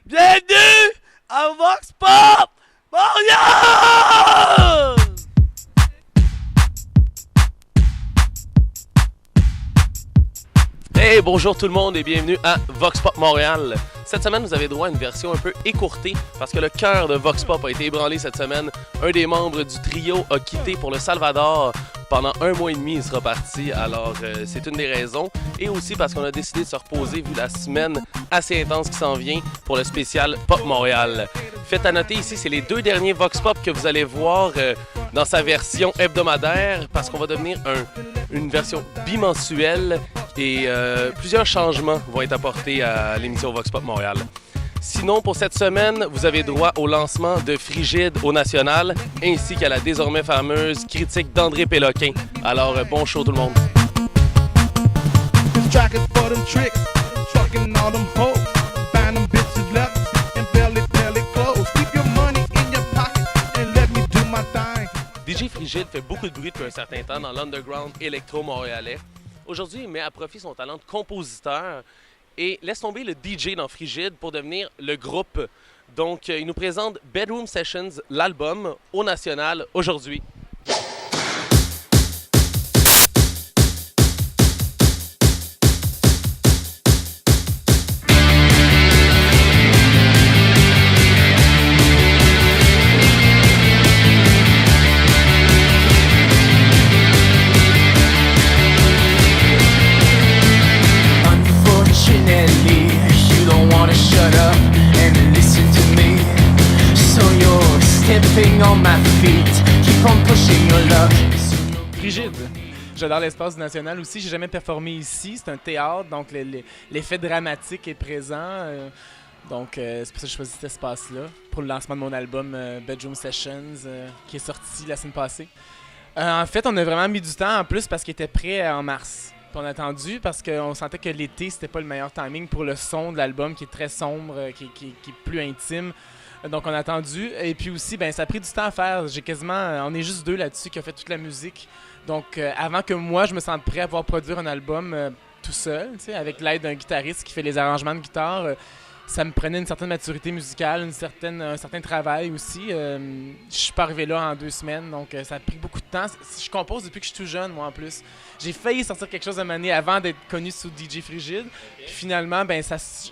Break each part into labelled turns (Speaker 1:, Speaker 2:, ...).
Speaker 1: Bienvenue à Vox Pop Montréal! Hey, bonjour tout le monde et bienvenue à Vox Pop Montréal. Cette semaine, vous avez droit à une version un peu écourtée parce que le cœur de Vox Pop a été ébranlé cette semaine. Un des membres du trio a quitté pour le Salvador. Pendant 1 mois et demi, il sera parti, alors c'est une des raisons. Et aussi parce qu'on a décidé de se reposer vu la semaine assez intense qui s'en vient pour le spécial Pop Montréal. Faites à noter ici, c'est les 2 derniers Vox Pop que vous allez voir dans sa version hebdomadaire parce qu'on va devenir une version bimensuelle et plusieurs changements vont être apportés à l'émission Vox Pop Montréal. Sinon, pour cette semaine, vous avez droit au lancement de Frigide au National, ainsi qu'à la désormais fameuse critique d'André Péloquin. Alors, bon show tout le monde! DJ Frigide fait beaucoup de bruit depuis un certain temps dans l'underground électro-montréalais. Aujourd'hui, il met à profit son talent de compositeur et laisse tomber le DJ dans Frigide pour devenir le groupe. Donc, il nous présente Bedroom Sessions, l'album, au National, aujourd'hui.
Speaker 2: Frigide. J'adore l'espace national aussi. J'ai jamais performé ici. C'est un théâtre, donc l'effet dramatique est présent. Donc c'est pour ça que j'ai choisi cet espace-là pour le lancement de mon album Bedroom Sessions qui est sorti la semaine passée. En fait, on a vraiment mis du temps en plus parce qu'il était prêt en mars. Puis on a attendu parce qu'on sentait que l'été, c'était pas le meilleur timing pour le son de l'album qui est très sombre, qui est plus intime. Donc on a attendu et puis aussi ça a pris du temps à faire. On est juste 2 là-dessus qui a fait toute la musique. Donc avant que moi je me sente prêt à pouvoir produire un album tout seul, avec l'aide d'un guitariste qui fait les arrangements de guitare, ça me prenait une certaine maturité musicale, un certain travail aussi. Je suis pas arrivé là en 2 semaines, donc ça a pris beaucoup de temps. Je compose depuis que je suis tout jeune, moi en plus. J'ai failli sortir quelque chose à une année avant d'être connu sous DJ Frigide. Puis finalement,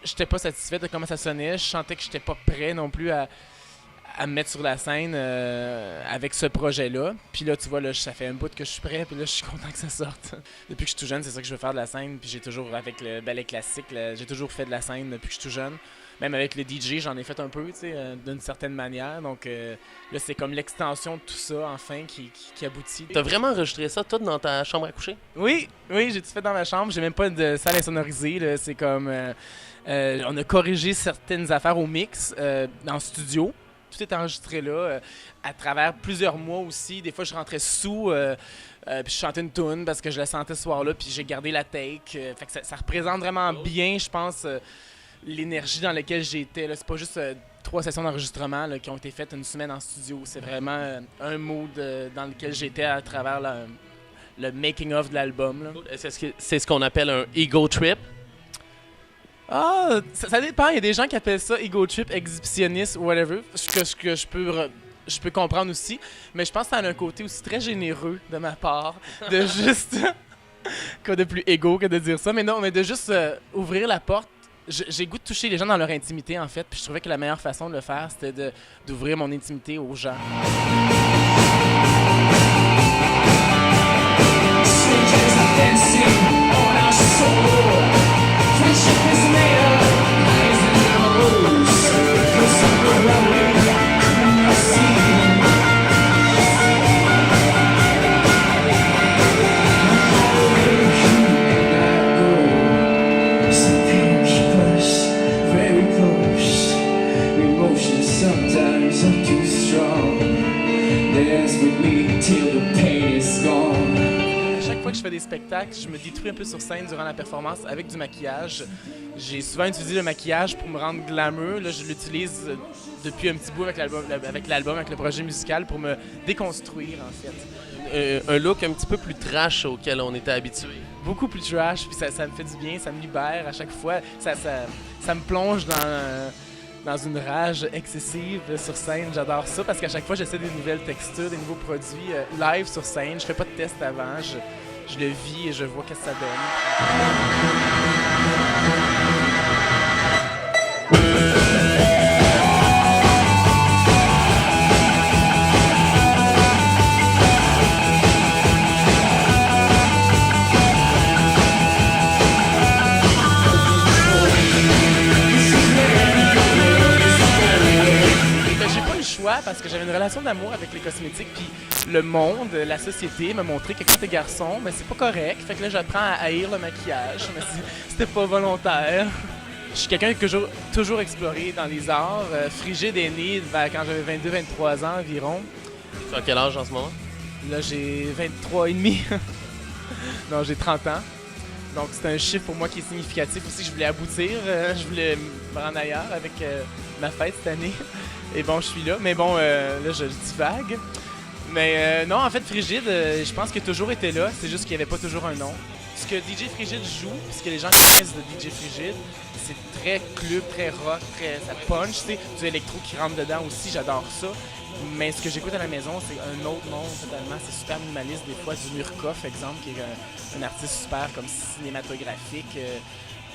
Speaker 2: j'étais pas satisfait de comment ça sonnait. Je sentais que j'étais pas prêt non plus à me mettre sur la scène avec ce projet-là. Puis là, tu vois, là, ça fait un bout que je suis prêt, puis là, je suis content que ça sorte. Depuis que je suis tout jeune, c'est ça que je veux faire de la scène. Puis j'ai toujours, avec le ballet classique, j'ai toujours fait de la scène depuis que je suis tout jeune. Même avec le DJ, j'en ai fait un peu, d'une certaine manière. Donc là, c'est comme l'extension de tout ça, enfin, qui aboutit.
Speaker 1: T'as vraiment enregistré ça, toi, dans ta chambre à coucher?
Speaker 2: Oui, j'ai tout fait dans ma chambre. J'ai même pas de salle insonorisée, là. C'est comme... on a corrigé certaines affaires au mix en studio. Tout est enregistré là, à travers plusieurs mois aussi. Des fois, je rentrais sous, puis je chantais une tune parce que je la sentais ce soir-là, puis j'ai gardé la take. Fait que ça représente vraiment bien, je pense, l'énergie dans laquelle j'étais. C'est pas juste 3 sessions d'enregistrement là, qui ont été faites une semaine en studio. C'est vraiment un mood dans lequel j'étais à travers le making-of de l'album. Là.
Speaker 1: Est-ce que c'est ce qu'on appelle un ego trip?
Speaker 2: Ah, ça dépend. Il y a des gens qui appellent ça ego trip, exhibitionniste ou whatever. Ce que je peux comprendre aussi. Mais je pense que ça a un côté aussi très généreux de ma part. De juste... Quoi de plus égo que de dire ça. Mais non, mais de juste ouvrir la porte. J'ai goût de toucher les gens dans leur intimité, en fait. Puis je trouvais que la meilleure façon de le faire, c'était d'ouvrir mon intimité aux gens. Je fais des spectacles, je me détruis un peu sur scène durant la performance avec du maquillage. J'ai souvent utilisé le maquillage pour me rendre glamour. Là, je l'utilise depuis un petit bout avec l'album, avec le projet musical pour me déconstruire en fait.
Speaker 1: un look un petit peu plus trash auquel on était habitué.
Speaker 2: Beaucoup plus trash, puis ça me fait du bien, ça me libère à chaque fois. Ça me plonge dans une rage excessive sur scène. J'adore ça parce qu'à chaque fois, j'essaie des nouvelles textures, des nouveaux produits live sur scène. Je fais pas de test avant, je le vis et je vois qu'est-ce que ça donne. Parce que j'avais une relation d'amour avec les cosmétiques, puis le monde, la société m'a montré que quand t'es garçon, ben c'est pas correct. Fait que là, j'apprends à haïr le maquillage, mais c'était pas volontaire. Je suis quelqu'un qui a toujours exploré dans les arts. Frigide est né quand j'avais 22-23 ans environ.
Speaker 1: Tu as quel âge en ce moment?
Speaker 2: Là, j'ai 23 et demi. Non, j'ai 30 ans. Donc, c'est un chiffre pour moi qui est significatif aussi. Je voulais aboutir, je voulais me rendre ailleurs avec ma fête cette année. Et bon, je suis là. Mais bon, là, je divague. Mais non, en fait, Frigide, je pense qu'il a toujours été là. C'est juste qu'il n'y avait pas toujours un nom. Ce que DJ Frigide joue, ce que les gens connaissent de DJ Frigide, c'est très club, très rock, ça punch. Tu sais, du électro qui rentre dedans aussi, j'adore ça. Mais ce que j'écoute à la maison, c'est un autre monde totalement. C'est super minimaliste, des fois. Du Murkoff, exemple, qui est un artiste super comme cinématographique.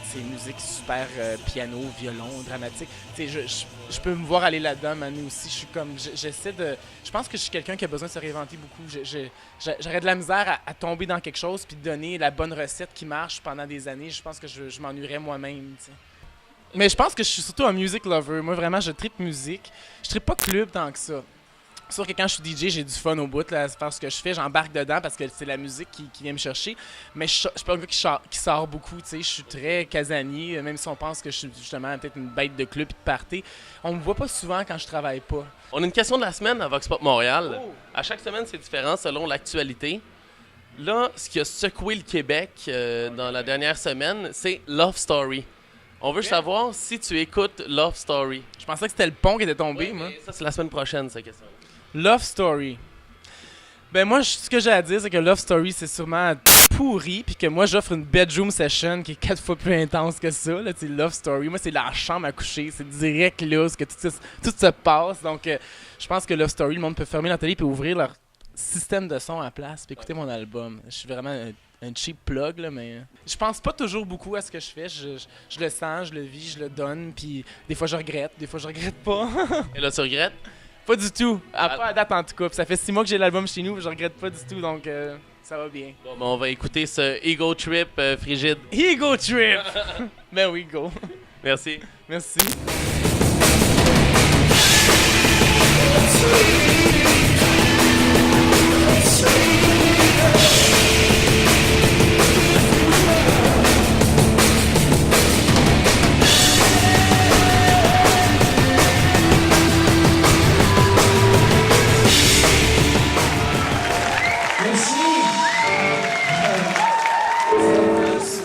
Speaker 2: C'est une musique super piano, violon, dramatique. Tu sais, je peux me voir aller là-dedans, Manu aussi. Je suis comme, j'essaie de... Je pense que je suis quelqu'un qui a besoin de se réinventer beaucoup. J'aurais de la misère à tomber dans quelque chose puis de donner la bonne recette qui marche pendant des années. Je pense que je m'ennuierais moi-même, tu sais. Mais je pense que je suis surtout un music lover. Moi, vraiment, je trippe musique. Je trippe pas club tant que ça. C'est sûr que quand je suis DJ, j'ai du fun au bout là, à faire ce que je fais. J'embarque dedans parce que c'est la musique qui vient me chercher. Mais je suis pas un gars qui sort beaucoup. Tu sais, je suis très casanier, même si on pense que je suis justement peut-être une bête de club et de party. On me voit pas souvent quand je travaille pas.
Speaker 1: On a une question de la semaine à Vox Pop Montréal.
Speaker 2: Oh.
Speaker 1: À chaque semaine, c'est différent selon l'actualité. Là, ce qui a secoué le Québec dans la dernière semaine, c'est Love Story. On veut savoir si tu écoutes Love Story.
Speaker 2: Je pensais que c'était le pont qui était tombé, moi.
Speaker 1: Ça, c'est la semaine prochaine, cette question.
Speaker 2: Love Story. Ben moi, ce que j'ai à dire, c'est que Love Story, c'est sûrement pourri, puis que moi, j'offre une bedroom session qui est 4 fois plus intense que ça. Là, Love Story, moi, c'est la chambre à coucher. C'est direct là, que tout se passe. Donc, je pense que Love Story, le monde peut fermer la télé et ouvrir leur système de son à place puis écouter mon album. Je suis vraiment un cheap plug, là, mais je pense pas toujours beaucoup à ce que je fais. Je le sens, je le vis, je le donne, puis des fois je regrette pas.
Speaker 1: Et là, tu regrettes?
Speaker 2: Pas du tout. Pas à date en tout cas. Puis ça fait 6 mois que j'ai l'album chez nous, je regrette pas du tout, donc ça va bien.
Speaker 1: Bon, ben, on va écouter ce Ego Trip Frigide.
Speaker 2: Ego Trip! Ben oui, go.
Speaker 1: Merci.
Speaker 2: Merci.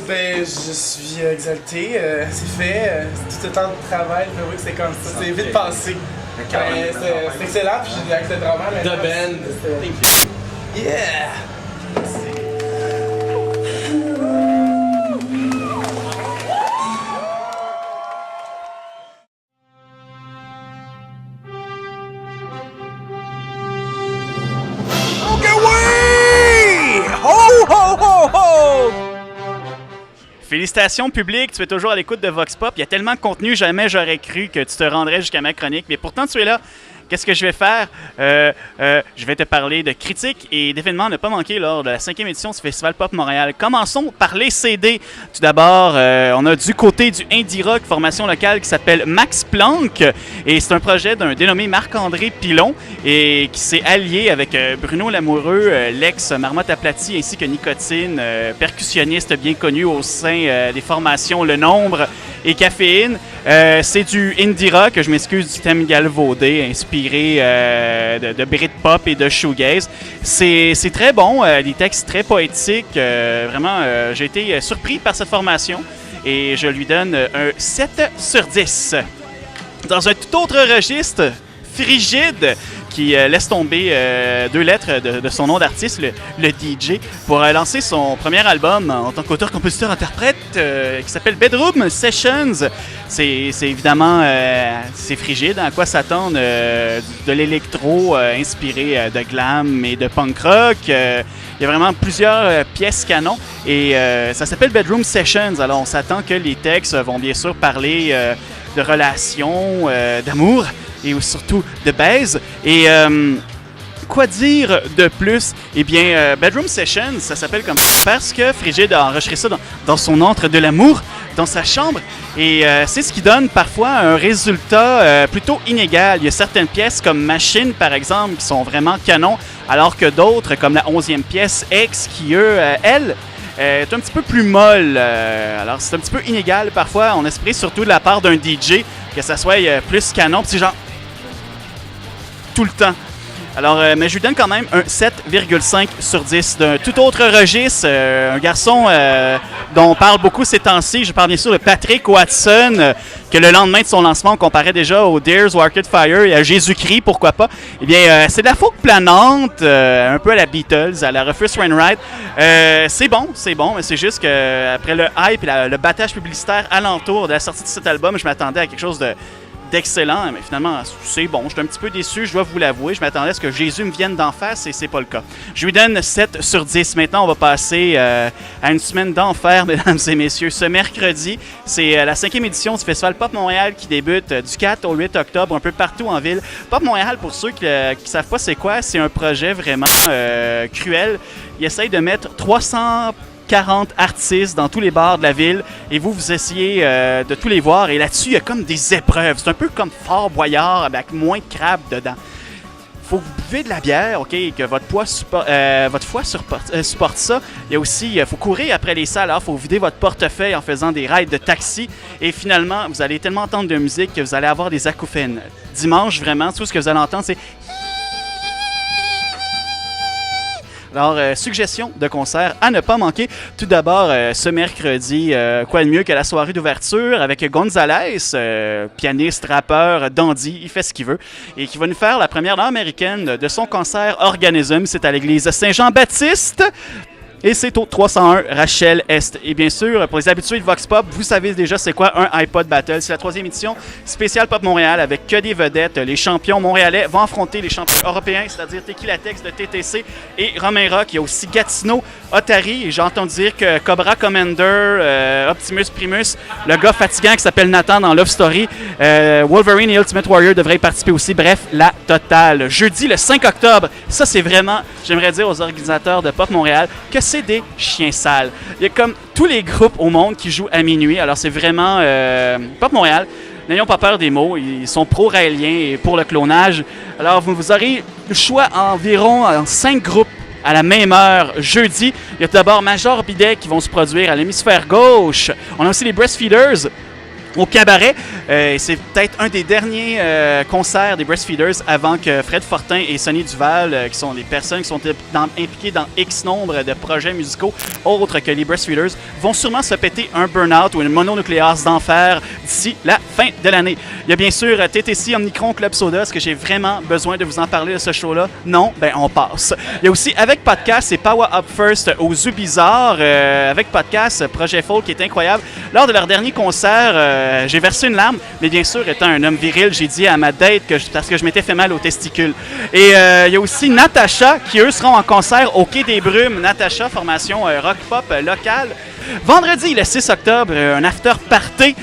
Speaker 2: Ben, je suis exalté, c'est fait, tout ce temps de travail, je vois que c'est comme ça, c'est vite passé. C'est excellent, puis j'ai accès vraiment maintenant.
Speaker 1: The band.
Speaker 2: Yeah!
Speaker 3: Félicitations public, tu es toujours à l'écoute de Vox Pop. Il y a tellement de contenu, jamais j'aurais cru que tu te rendrais jusqu'à ma chronique. Mais pourtant, tu es là. Qu'est-ce que je vais faire? Je vais te parler de critiques et d'événements à ne pas manquer lors de la 5e édition du Festival Pop Montréal. Commençons par les CD. Tout d'abord, on a du côté du indie rock, formation locale qui s'appelle Max Planck. Et c'est un projet d'un dénommé Marc-André Pilon et qui s'est allié avec Bruno Lamoureux, l'ex Marmotte aplatie, ainsi que Nicotine, percussionniste bien connu au sein des formations Le Nombre et Caféine. C'est du indie rock, je m'excuse du thème galvaudé, inspiré de Britpop et de shoegaze. C'est très bon, des textes très poétiques. Vraiment, j'ai été surpris par cette formation et je lui donne un 7 sur 10. Dans un tout autre registre, Frigide. qui laisse tomber 2 lettres de son nom d'artiste, le DJ, pour lancer son premier album en tant qu'auteur, compositeur, interprète, qui s'appelle Bedroom Sessions. C'est évidemment c'est frigide, à quoi s'attendre de l'électro inspiré de glam et de punk rock. Il y a vraiment plusieurs pièces canon et ça s'appelle Bedroom Sessions. Alors on s'attend que les textes vont bien sûr parler de relations, d'amour et surtout de baise. Et quoi dire de plus? Eh bien, Bedroom Sessions, ça s'appelle comme ça parce que Frigide a enregistré ça dans son antre de l'amour, dans sa chambre. Et c'est ce qui donne parfois un résultat plutôt inégal. Il y a certaines pièces comme Machine, par exemple, qui sont vraiment canon, alors que d'autres, comme la 11e pièce, X, qui, elle, est un petit peu plus molle. Alors, c'est un petit peu inégal parfois. On espère surtout de la part d'un DJ que ça soit plus canon. Puis c'est genre tout le temps. Alors, mais je lui donne quand même un 7,5 sur 10 d'un tout autre registre. Un garçon dont on parle beaucoup ces temps-ci. Je parle bien sûr de Patrick Watson, que le lendemain de son lancement, on comparait déjà aux Dears ou Arcade Fire et à Jésus-Christ, pourquoi pas. Eh bien, c'est de la folk planante, un peu à la Beatles, à la Rufus Wainwright. C'est bon, mais c'est juste qu'après le hype et le battage publicitaire alentour de la sortie de cet album, je m'attendais à quelque chose d'excellent, mais finalement, c'est bon. Je suis un petit peu déçu, je dois vous l'avouer. Je m'attendais à ce que Jésus me vienne d'en face et c'est pas le cas. Je lui donne 7 sur 10. Maintenant, on va passer à une semaine d'enfer, mesdames et messieurs. Ce mercredi, c'est la 5e édition du Festival Pop Montréal qui débute du 4 au 8 octobre, un peu partout en ville. Pop Montréal, pour ceux qui ne savent pas c'est quoi, c'est un projet vraiment cruel. Il essaye de mettre 340 artistes dans tous les bars de la ville et vous essayez de tous les voir. Et là-dessus, il y a comme des épreuves. C'est un peu comme Fort Boyard avec moins de crabes dedans. Faut que vous buvez de la bière, OK, et que votre foie supporte ça. Il y a aussi, faut courir après les salles. Il faut vider votre portefeuille en faisant des rides de taxi. Et finalement, vous allez tellement entendre de musique que vous allez avoir des acouphènes. Dimanche, vraiment, tout ce que vous allez entendre, c'est... Alors, suggestion de concert à ne pas manquer. Tout d'abord, ce mercredi, quoi de mieux que la soirée d'ouverture avec Gonzalez, pianiste, rappeur, dandy, il fait ce qu'il veut, et qui va nous faire la première nord-américaine de son concert Organism. C'est à l'église Saint-Jean-Baptiste. Et c'est au 301 Rachel Est. Et bien sûr, pour les habitués de Vox Pop, vous savez déjà c'est quoi un iPod Battle. C'est la 3e édition spéciale Pop Montréal avec que des vedettes. Les champions montréalais vont affronter les champions européens, c'est-à-dire Tequila Tex de TTC et Romain Rock. Il y a aussi Gatineau, Otari. Et j'ai entendu dire que Cobra Commander, Optimus Primus, le gars fatigant qui s'appelle Nathan dans Love Story, Wolverine et Ultimate Warrior devraient y participer aussi. Bref, la totale. Jeudi, le 5 octobre, ça c'est vraiment, j'aimerais dire aux organisateurs de Pop Montréal, que c'est des chiens sales. Il y a comme tous les groupes au monde qui jouent à minuit. Alors, c'est vraiment Pop Montréal. N'ayons pas peur des mots. Ils sont pro-raéliens et pour le clonage. Alors, vous aurez le choix environ en 5 groupes à la même heure jeudi. Il y a tout d'abord Major Bidet qui vont se produire à l'hémisphère gauche. On a aussi les Breastfeeders au cabaret. C'est peut-être un des derniers concerts des Breastfeeders avant que Fred Fortin et Sonny Duval, qui sont des personnes qui sont impliquées dans X nombre de projets musicaux autres que les Breastfeeders, vont sûrement se péter un burn-out ou une mononucléase d'enfer d'ici la fin de l'année. Il y a bien sûr TTC, Omnicron, Club Soda. Est-ce que j'ai vraiment besoin de vous en parler de ce show-là? Non? Ben on passe. Il y a aussi avec Podcast, c'est Power Up First au Zoo Bizarre. Avec Podcast, projet folk qui est incroyable. Lors de leur dernier concert, j'ai versé une larme, mais bien sûr, étant un homme viril, j'ai dit à ma date parce que je m'étais fait mal aux testicules. Et il y a aussi Natacha, qui eux seront en concert au Quai des Brumes. Natacha, formation rock-pop locale. Vendredi, le 6 octobre, un after-party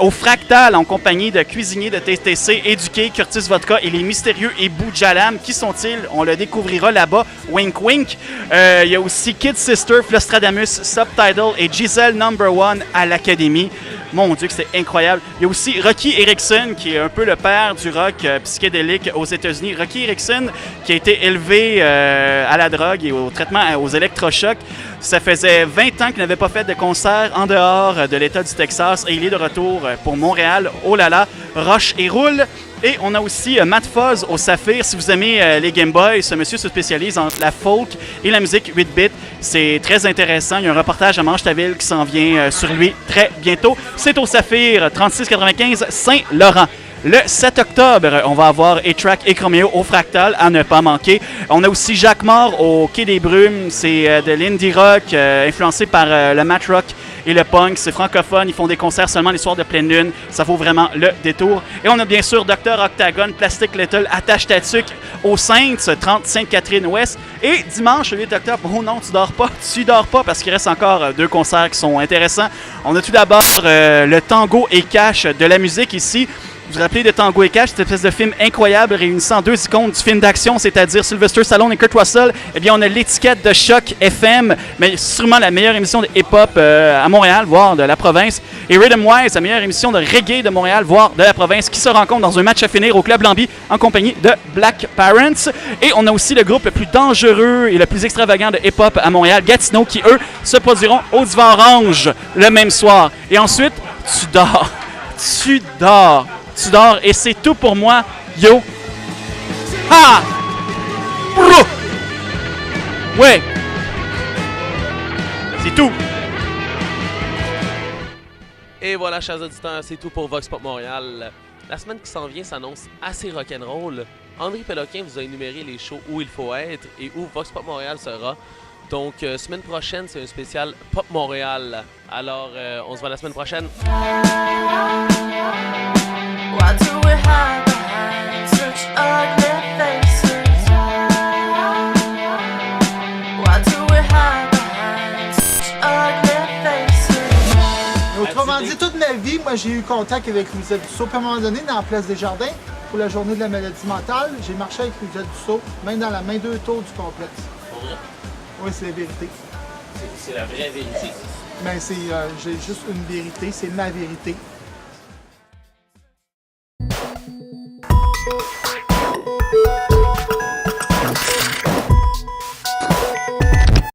Speaker 3: au Fractal en compagnie de cuisiniers de TTC, Éduqué, Curtis Vodka et les mystérieux Ebou Jalam. Qui sont-ils? On le découvrira là-bas. Wink wink. Il y a aussi Kid Sister, Flostradamus, Subtitle et Giselle No.1 à l'Académie. Mon Dieu, que c'est incroyable. Il y a aussi Rocky Erickson, qui est un peu le père du rock psychédélique aux États-Unis. Rocky Erickson, qui a été élevé à la drogue et au traitement aux électrochocs. Ça faisait 20 ans qu'il n'avait pas fait de concert en dehors de l'État du Texas et il est de retour pour Montréal. Oh là là, roche et roule. Et on a aussi Matt Foz au Saphir. Si vous aimez les Game Boys, ce monsieur se spécialise entre la folk et la musique 8-bit. C'est très intéressant. Il y a un reportage à Manche-ta-Ville qui s'en vient sur lui très bientôt. C'est au Saphir, 3695 Saint-Laurent. Le 7 octobre, on va avoir A-Track et Chromeo au Fractal à ne pas manquer. On a aussi Jacques Mort au Quai des Brumes. C'est de l'indie rock influencé par le mat rock et le punk. C'est francophone. Ils font des concerts seulement les soirs de pleine lune. Ça vaut vraiment le détour. Et on a bien sûr Dr. Octagon, Plastic Little, Attache ta tuque au Saints, 30 Sainte-Catherine-Ouest. Et dimanche, le 8 octobre, oh non, tu dors pas. Tu dors pas parce qu'il reste encore 2 concerts qui sont intéressants. On a tout d'abord le Tango et Cash de la musique ici. Vous vous rappelez de Tango et Cash, cette espèce de film incroyable réunissant 2 icônes du film d'action, c'est-à-dire Sylvester Stallone et Kurt Russell. Eh bien, on a l'étiquette de Choc FM, mais sûrement la meilleure émission de hip-hop à Montréal, voire de la province. Et Rhythm Wise, la meilleure émission de reggae de Montréal, voire de la province, qui se rencontre dans un match à finir au Club Lambi en compagnie de Black Parents. Et on a aussi le groupe le plus dangereux et le plus extravagant de hip-hop à Montréal, Gatineau, qui, eux, se produiront au Divan Orange le même soir. Et ensuite, tu dors. Tu dors. Tu dors et c'est tout pour moi. Yo. Ha! Brou! Ouais. C'est tout.
Speaker 1: Et voilà, chers auditeurs, c'est tout pour Vox Pop Montréal. La semaine qui s'en vient s'annonce assez rock'n'roll. André Péloquin vous a énuméré les shows où il faut être et où Vox Pop Montréal sera. Donc, semaine prochaine, c'est un spécial Pop Montréal. Alors, on se voit la semaine prochaine.
Speaker 4: Why do we hide behind such ugly faces? Why do we hide behind such ugly faces?
Speaker 5: Autrement dit, toute ma vie, moi j'ai eu contact avec Louisette Dussault. Puis à un moment donné, dans la place des Jardins, pour la journée de la maladie mentale, j'ai marché avec Louisette Dussault, main dans la main, 2 tours du complexe.
Speaker 1: Pour vrai?
Speaker 5: Oui, c'est la vérité.
Speaker 1: C'est la vraie vérité.
Speaker 5: Ben, j'ai juste une vérité, c'est ma vérité.